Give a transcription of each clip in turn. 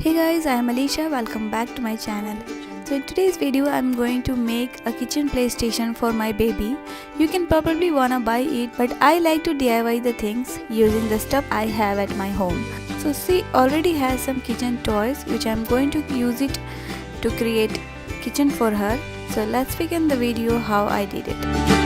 Hey guys, I am Alisha. Welcome back to my channel. So in today's video, I'm going to make a kitchen PlayStation for my baby. You can probably wanna buy it, but I like to DIY the things using the stuff I have at my home. So she already has some kitchen toys which I'm going to use it to create kitchen for her. So let's begin the video how I did it.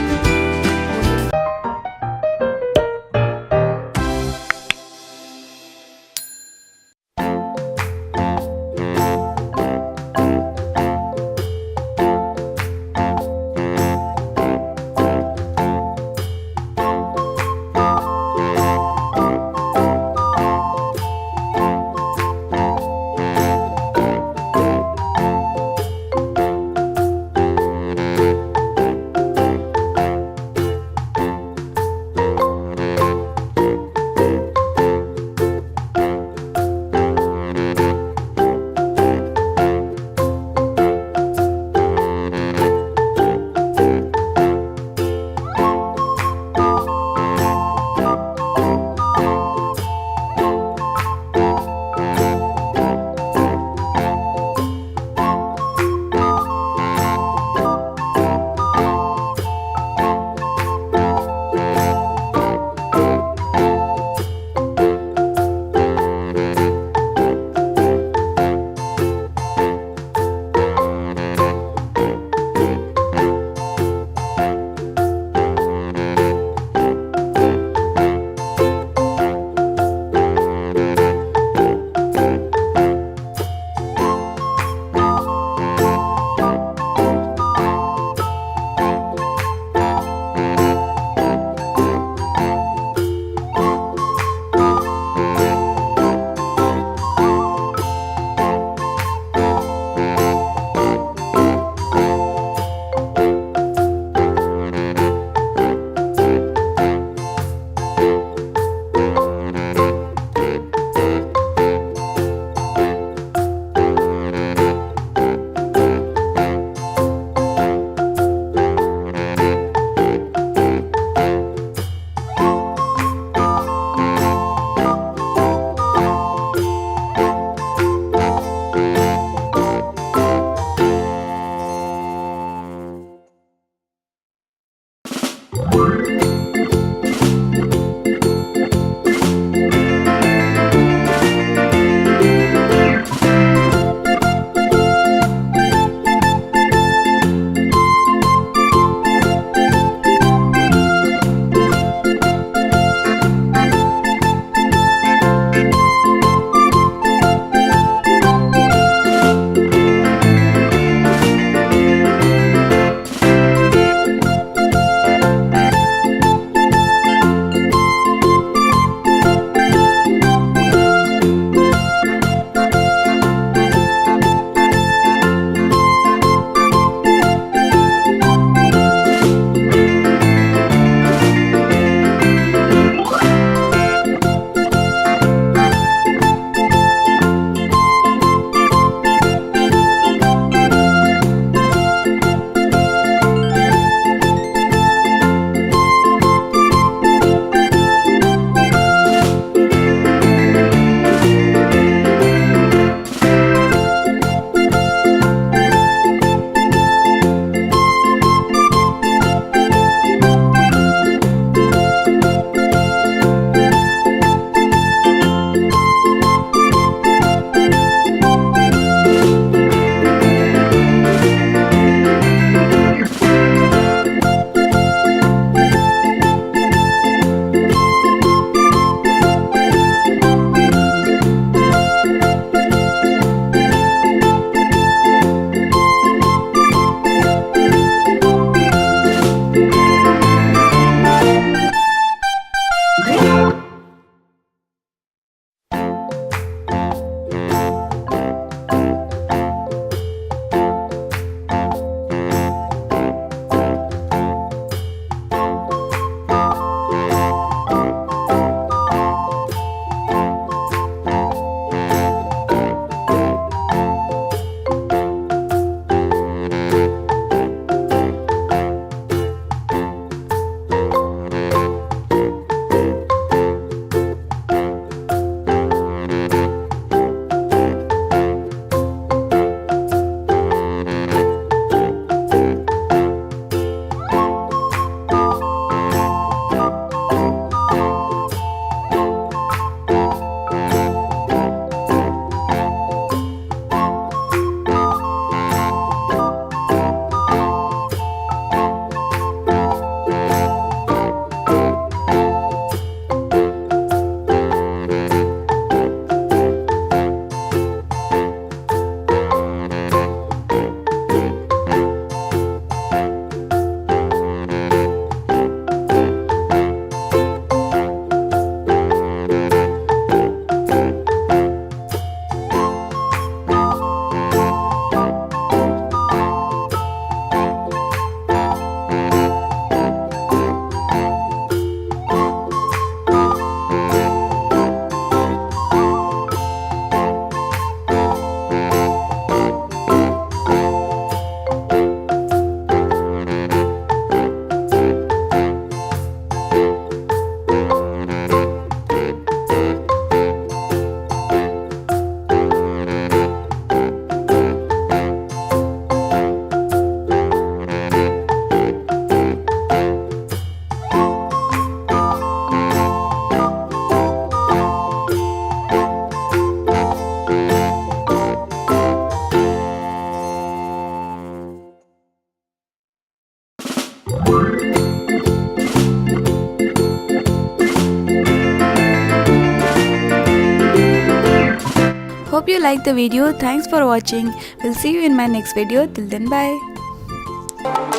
Hope you liked the video. Thanks for watching. We'll see you in my next video. Till then, bye.